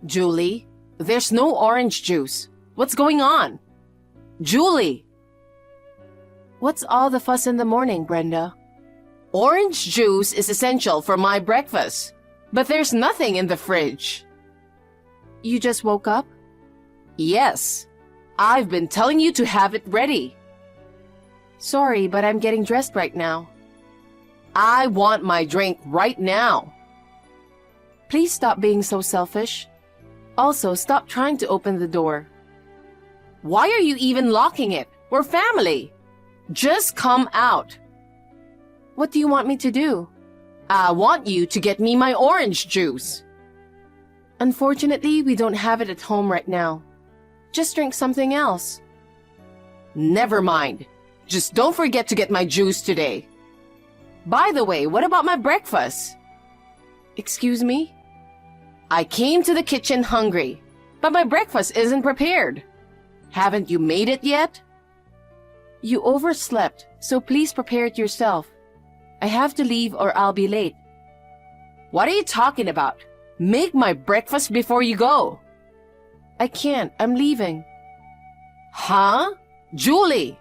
Julie, there's no orange juice. What's going on? Julie! What's all the fuss in the morning, Brenda? Orange juice is essential for my breakfast, but there's nothing in the fridge. You just woke up? Yes. I've been telling you to have it ready. Sorry, but I'm getting dressed right now. I want my drink right now. Please stop being so selfish. Also, stop trying to open the door. Why are you even locking it? We're family. Just come out. What do you want me to do? I want you to get me my orange juice. Unfortunately, we don't have it at home right now. Just drink something else. Never mind. Just don't forget to get my juice today. By the way, what about my breakfast? Excuse me? I came to the kitchen hungry, but my breakfast isn't prepared. Haven't you made it yet? You overslept, so please prepare it yourself. I have to leave or I'll be late. What are you talking about? Make my breakfast before you go. I can't. I'm leaving. Huh? Julie!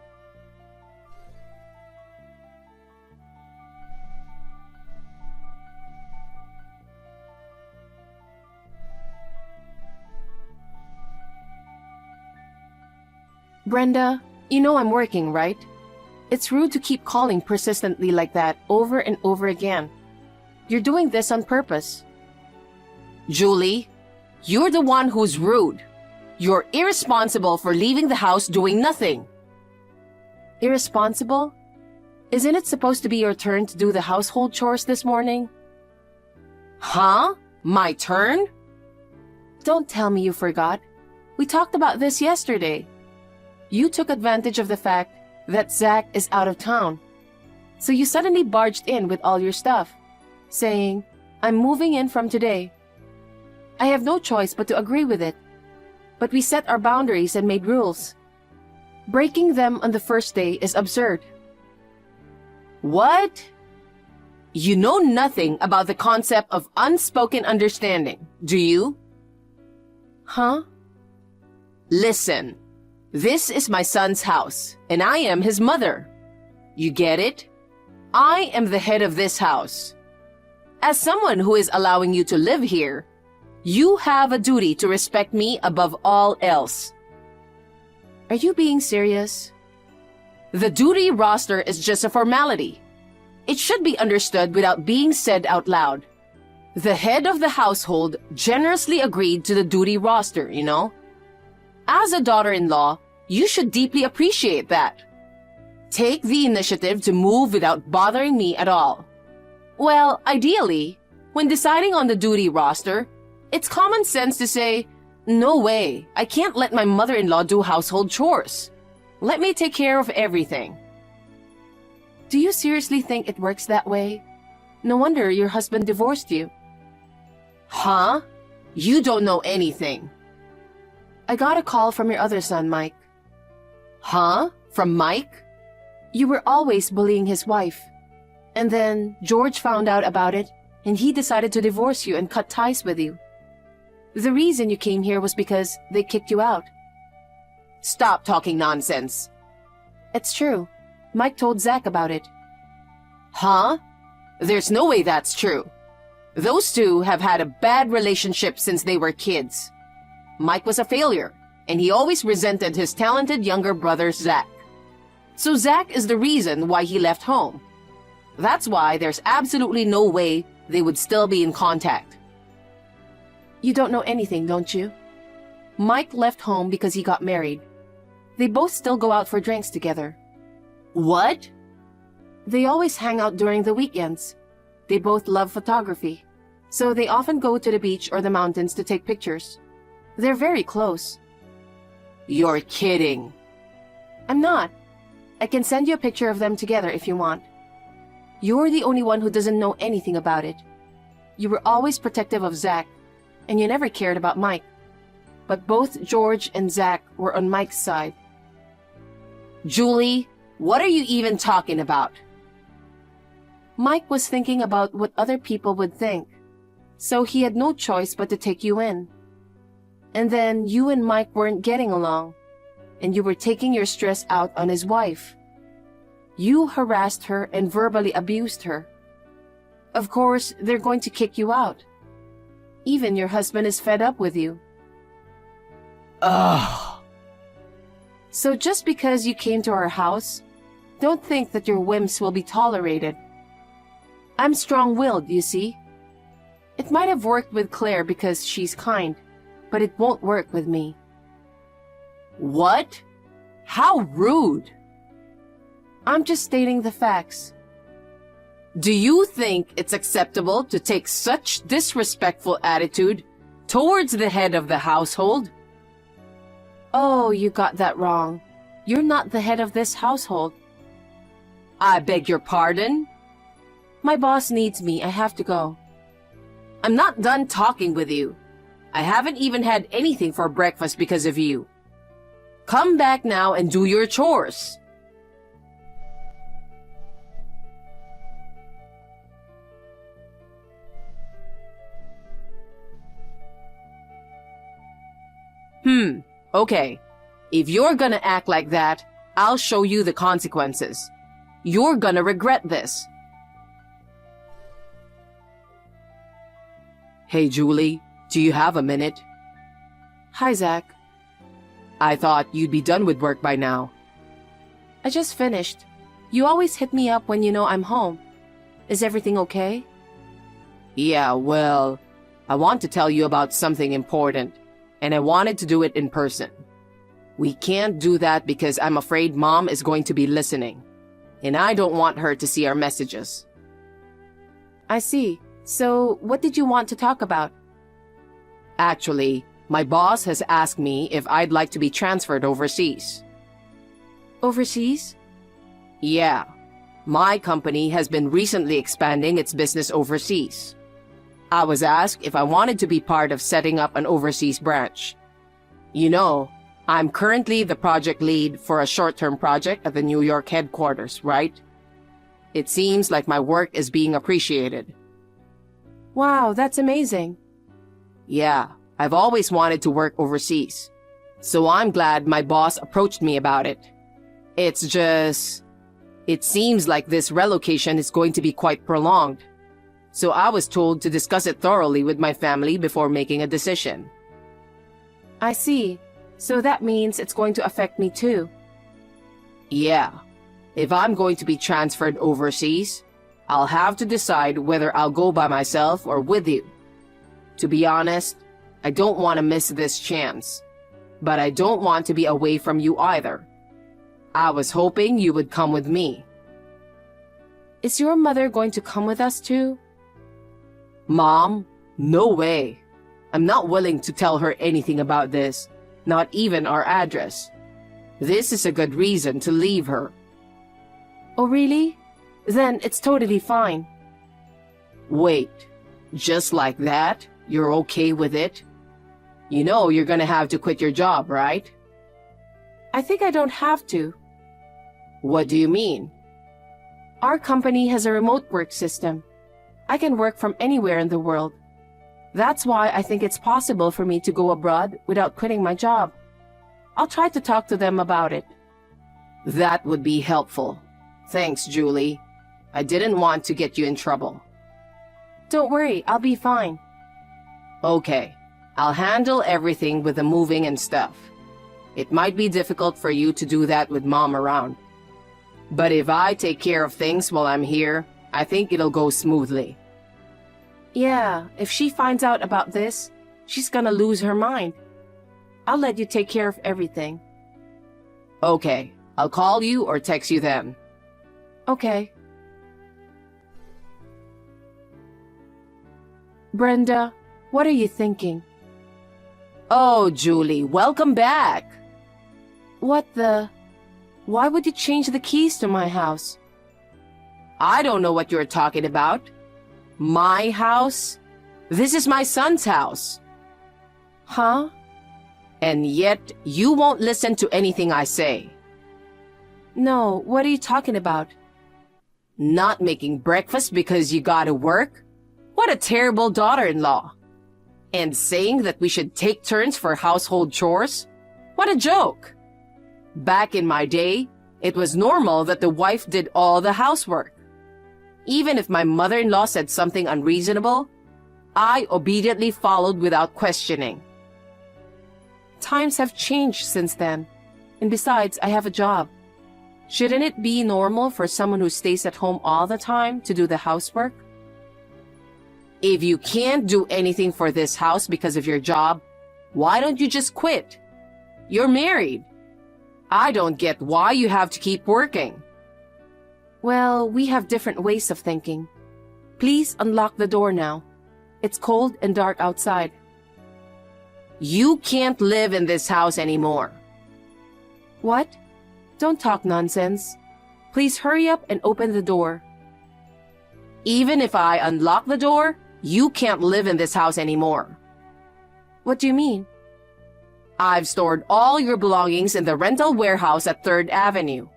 Brenda, you know I'm working, right? It's rude to keep calling persistently like that over and over again. You're doing this on purpose. Julie, you're the one who's rude. You're irresponsible for leaving the house doing nothing. Irresponsible? Isn't it supposed to be your turn to do the household chores this morning? Huh? My turn? Don't tell me you forgot. We talked about this yesterday. You took advantage of the fact that Zach is out of town. So you suddenly barged in with all your stuff, saying, I'm moving in from today. I have no choice but to agree with it. But we set our boundaries and made rules. Breaking them on the first day is absurd. What? You know nothing about the concept of unspoken understanding, do you? Huh? Listen, this is my son's house, and I am his mother. You get it? I am the head of this house. As someone who is allowing you to live here, you have a duty to respect me above all else. Are you being serious? The duty roster is just a formality. It should be understood without being said out loud. The head of the household generously agreed to the duty roster, you know? As a daughter-in-law, you should deeply appreciate that. Take the initiative to move without bothering me at all. Well, ideally, when deciding on the duty roster, it's common sense to say, no way, I can't let my mother-in-law do household chores. Let me take care of everything. Do you seriously think it works that way? No wonder your husband divorced you. Huh? You don't know anything. I got a call from your other son, Mike. Huh? From Mike? You were always bullying his wife. And then George found out about it, and he decided to divorce you and cut ties with you. The reason you came here was because they kicked you out. Stop talking nonsense. It's true. Mike told Zach about it. Huh? There's no way that's true. Those two have had a bad relationship since they were kids. Mike was a failure, and he always resented his talented younger brother, Zach. So Zach is the reason why he left home. That's why there's absolutely no way they would still be in contact. You don't know anything, don't you? Mike left home because he got married. They both still go out for drinks together. What? They always hang out during the weekends. They both love photography, so they often go to the beach or the mountains to take pictures. They're very close. You're kidding. I'm not. I can send you a picture of them together if you want. You're the only one who doesn't know anything about it. You were always protective of Zach, and you never cared about Mike. But both George and Zach were on Mike's side. Julie, what are you even talking about? Mike was thinking about what other people would think, so he had no choice but to take you in. And then you and Mike weren't getting along, and you were taking your stress out on his wife. You harassed her and verbally abused her. Of course, they're going to kick you out. Even your husband is fed up with you. Ugh. So just because you came to our house, don't think that your whims will be tolerated. I'm strong-willed, you see. It might have worked with Claire because she's kind, but it won't work with me. What? How rude! I'm just stating the facts. Do you think it's acceptable to take such disrespectful attitude towards the head of the household? Oh, you got that wrong. You're not the head of this household. I beg your pardon? My boss needs me. I have to go. I'm not done talking with you. I haven't even had anything for breakfast because of you. Come back now and do your chores. Okay. If you're gonna act like that, I'll show you the consequences. You're gonna regret this. Hey, Julie, do you have a minute? Hi, Zach. I thought you'd be done with work by now. I just finished. You always hit me up when you know I'm home. Is everything okay? Yeah, well, I want to tell you about something important, and I wanted to do it in person. We can't do that because I'm afraid Mom is going to be listening, and I don't want her to see our messages. I see. So, what did you want to talk about? Actually, my boss has asked me if I'd like to be transferred overseas. Overseas? Yeah. My company has been recently expanding its business overseas. I was asked if I wanted to be part of setting up an overseas branch. You know, I'm currently the project lead for a short-term project at the New York headquarters, right? It seems like my work is being appreciated. Wow, that's amazing. Yeah, I've always wanted to work overseas. So I'm glad my boss approached me about it. It's just, it seems like this relocation is going to be quite prolonged. So I was told to discuss it thoroughly with my family before making a decision. I see. So that means it's going to affect me too. Yeah. If I'm going to be transferred overseas, I'll have to decide whether I'll go by myself or with you. To be honest, I don't want to miss this chance. But I don't want to be away from you either. I was hoping you would come with me. Is your mother going to come with us too? Mom, no way. I'm not willing to tell her anything about this, not even our address. This is a good reason to leave her. Oh, really? Then it's totally fine. Wait, just like that, you're okay with it? You know you're gonna have to quit your job, right? I think I don't have to. What do you mean? Our company has a remote work system. I can work from anywhere in the world. That's why I think it's possible for me to go abroad without quitting my job. I'll try to talk to them about it. That would be helpful. Thanks, Julie. I didn't want to get you in trouble. Don't worry, I'll be fine. Okay, I'll handle everything with the moving and stuff. It might be difficult for you to do that with Mom around. But if I take care of things while I'm here, I think it'll go smoothly. Yeah, if she finds out about this, she's gonna lose her mind. I'll let you take care of everything. Okay, I'll call you or text you then. Okay. Brenda, what are you thinking? Oh, Julie, welcome back. What the? Why would you change the keys to my house? I don't know what you're talking about. My house? This is my son's house. Huh? And yet, you won't listen to anything I say. No, what are you talking about? Not making breakfast because you gotta work? What a terrible daughter-in-law. And saying that we should take turns for household chores? What a joke! Back in my day, it was normal that the wife did all the housework. Even if my mother-in-law said something unreasonable, I obediently followed without questioning. Times have changed since then. And besides, I have a job. Shouldn't it be normal for someone who stays at home all the time to do the housework? If you can't do anything for this house because of your job, why don't you just quit? You're married. I don't get why you have to keep working. Well, we have different ways of thinking. Please unlock the door now. It's cold and dark outside. You can't live in this house anymore. What? Don't talk nonsense. Please hurry up and open the door. Even if I unlock the door, you can't live in this house anymore. What do you mean? I've stored all your belongings in the rental warehouse at 3rd Avenue.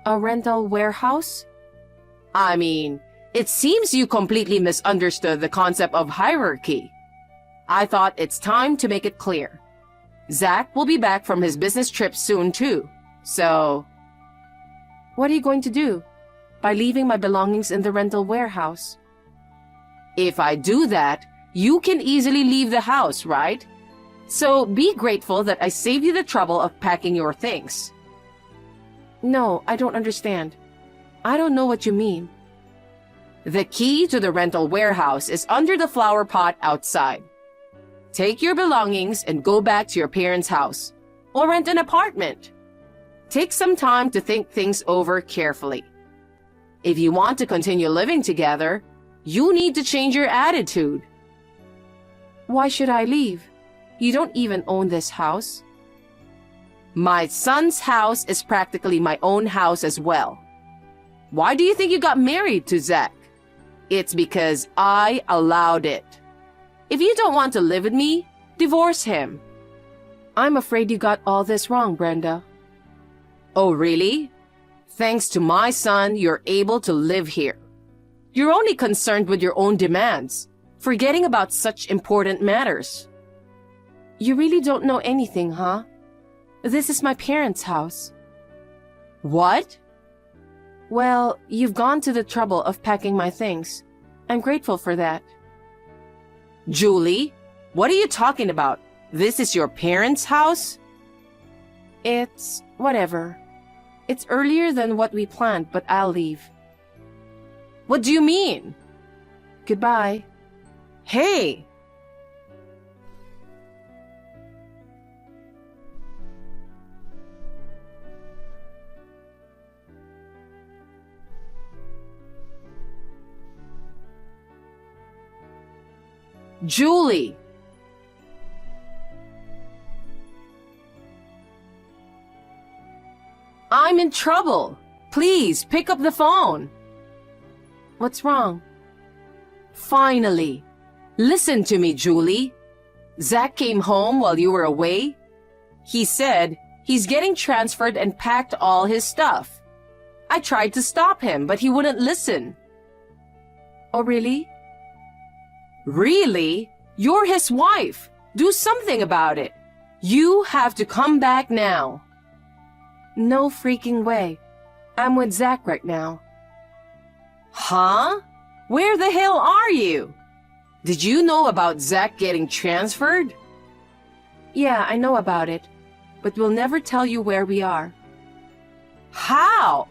A rental warehouse? I mean, it seems you completely misunderstood the concept of hierarchy. I thought it's time to make it clear. Zach will be back from his business trip soon too, so... What are you going to do? By leaving my belongings in the rental warehouse? If I do that, you can easily leave the house, right? So be grateful that I saved you the trouble of packing your things. No, I don't understand. I don't know what you mean. The key to the rental warehouse is under the flower pot outside. Take your belongings and go back to your parents' house, or rent an apartment. Take some time to think things over carefully. If you want to continue living together, you need to change your attitude. Why should I leave? You don't even own this house. My son's house is practically my own house as well. Why do you think you got married to Zach? It's because I allowed it. If you don't want to live with me, divorce him. I'm afraid you got all this wrong, Brenda. Oh, really? Thanks to my son, you're able to live here. You're only concerned with your own demands, forgetting about such important matters. You really don't know anything, huh? This is my parents' house. What? Well, you've gone to the trouble of packing my things. I'm grateful for that. Julie, what are you talking about? This is your parents' house? It's whatever. It's earlier than what we planned, but I'll leave. What do you mean? Goodbye. Hey! Julie! I'm in trouble. Please, pick up the phone. What's wrong? Finally. Listen to me, Julie. Zach came home while you were away. He said he's getting transferred and packed all his stuff. I tried to stop him, but he wouldn't listen. Oh, really? Really? You're his wife. Do something about it. You have to come back now. No freaking way. I'm with Zach right now. Huh? Where the hell are you? Did you know about Zach getting transferred? Yeah, I know about it, but we'll never tell you where we are. How?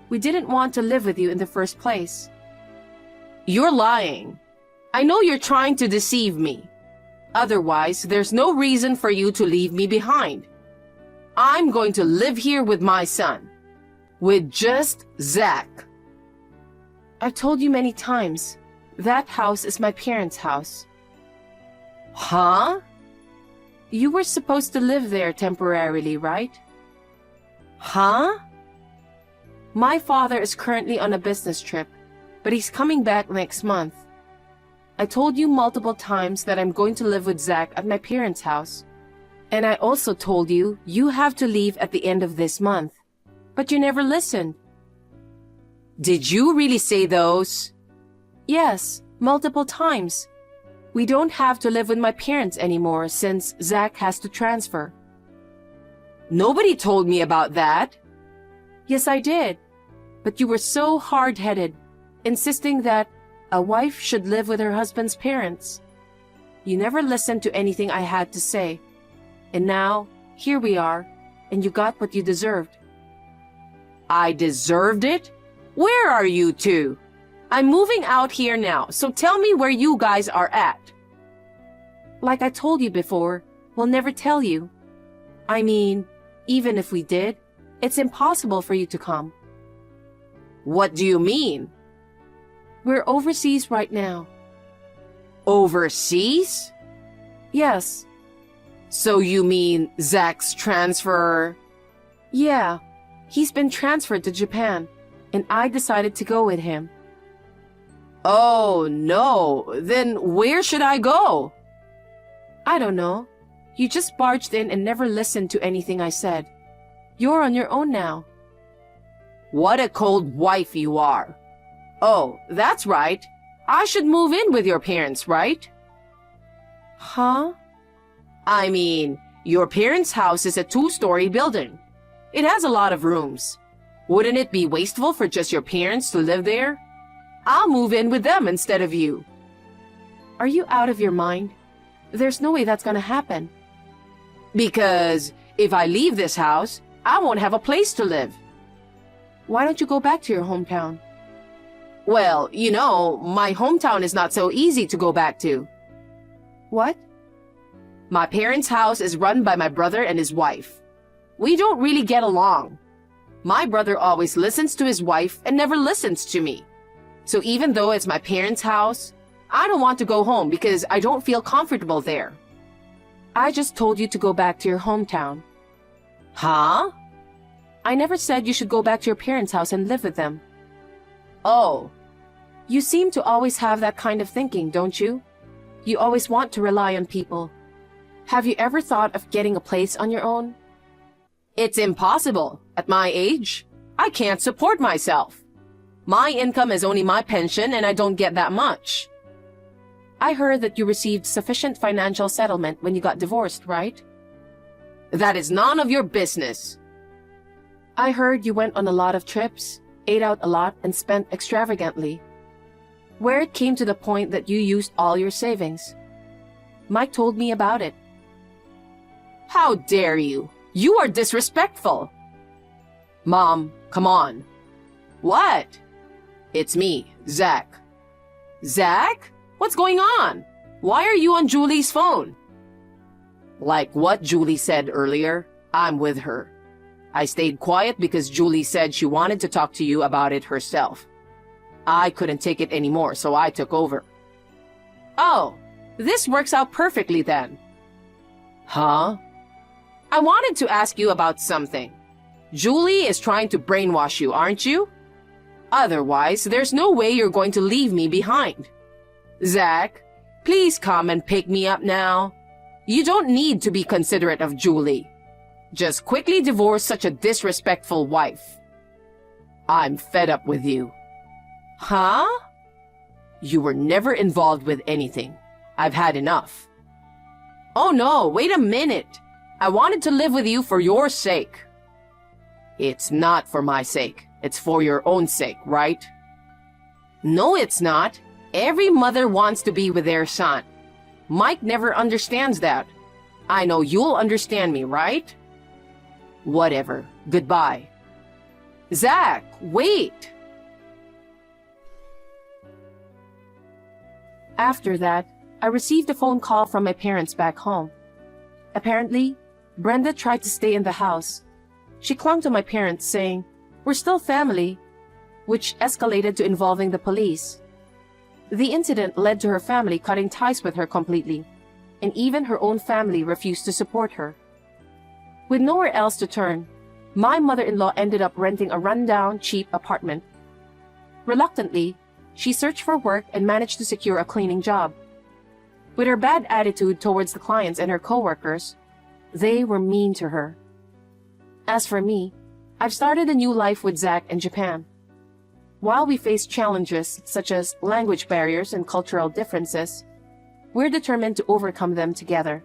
We didn't want to live with you in the first place. You're lying. I know you're trying to deceive me. Otherwise, there's no reason for you to leave me behind. I'm going to live here with my son. With just Zach. I've told you many times. That house is my parents' house. Huh? You were supposed to live there temporarily, right? Huh? My father is currently on a business trip, but he's coming back next month. I told you multiple times that I'm going to live with Zach at my parents' house. And I also told you you have to leave at the end of this month. But you never listened. Did you really say those? Yes, multiple times. We don't have to live with my parents anymore since Zach has to transfer. Nobody told me about that. Yes, I did. But you were so hard-headed, insisting that a wife should live with her husband's parents. You never listened to anything I had to say. And now, here we are, and you got what you deserved. I deserved it? Where are you two? I'm moving out here now, so tell me where you guys are at. Like I told you before, we'll never tell you. I mean, even if we did, it's impossible for you to come. What do you mean? We're overseas right now. Overseas? Yes. So you mean Zach's transfer? Yeah. He's been transferred to Japan, and I decided to go with him. Oh, no. Then where should I go? I don't know. You just barged in and never listened to anything I said. You're on your own now. What a cold wife you are. Oh, that's right. I should move in with your parents, right? Huh? I mean, your parents' house is a 2-story building. It has a lot of rooms. Wouldn't it be wasteful for just your parents to live there? I'll move in with them instead of you. Are you out of your mind? There's no way that's gonna happen. Because if I leave this house, I won't have a place to live. Why don't you go back to your hometown? Well, you know, my hometown is not so easy to go back to. What? My parents' house is run by my brother and his wife. We don't really get along. My brother always listens to his wife and never listens to me. So even though it's my parents' house, I don't want to go home because I don't feel comfortable there. I just told you to go back to your hometown. Huh? I never said you should go back to your parents' house and live with them. Oh. You seem to always have that kind of thinking, don't you? You always want to rely on people. Have you ever thought of getting a place on your own? It's impossible. At my age, I can't support myself. My income is only my pension and I don't get that much. I heard that you received sufficient financial settlement when you got divorced, right? That is none of your business. I heard you went on a lot of trips, ate out a lot, and spent extravagantly. Where it came to the point that you used all your savings. Mike told me about it. How dare you? You are disrespectful. Mom, come on. What? It's me, Zach. Zach? What's going on? Why are you on Julie's phone? Like what Julie said earlier, I'm with her. I stayed quiet because Julie said she wanted to talk to you about it herself. I couldn't take it anymore, so I took over. Oh, this works out perfectly then. Huh? I wanted to ask you about something. Julie is trying to brainwash you, aren't you? Otherwise, there's no way you're going to leave me behind. Zach, please come and pick me up now. You don't need to be considerate of Julie. Just quickly divorce such a disrespectful wife. I'm fed up with you. Huh? You were never involved with anything. I've had enough. Oh no, wait a minute. I wanted to live with you for your sake. It's not for my sake. It's for your own sake, right? No, it's not. Every mother wants to be with their son. Mike never understands that. I know you'll understand me, right? Whatever. Goodbye. Zach, wait! After that, I received a phone call from my parents back home. Apparently, Brenda tried to stay in the house. She clung to my parents, saying, "We're still family," which escalated to involving the police. The incident led to her family cutting ties with her completely, and even her own family refused to support her. With nowhere else to turn, my mother-in-law ended up renting a rundown, cheap apartment. Reluctantly, she searched for work and managed to secure a cleaning job. With her bad attitude towards the clients and her coworkers, they were mean to her. As for me, I've started a new life with Zach in Japan. While we face challenges such as language barriers and cultural differences, We're determined to overcome them together.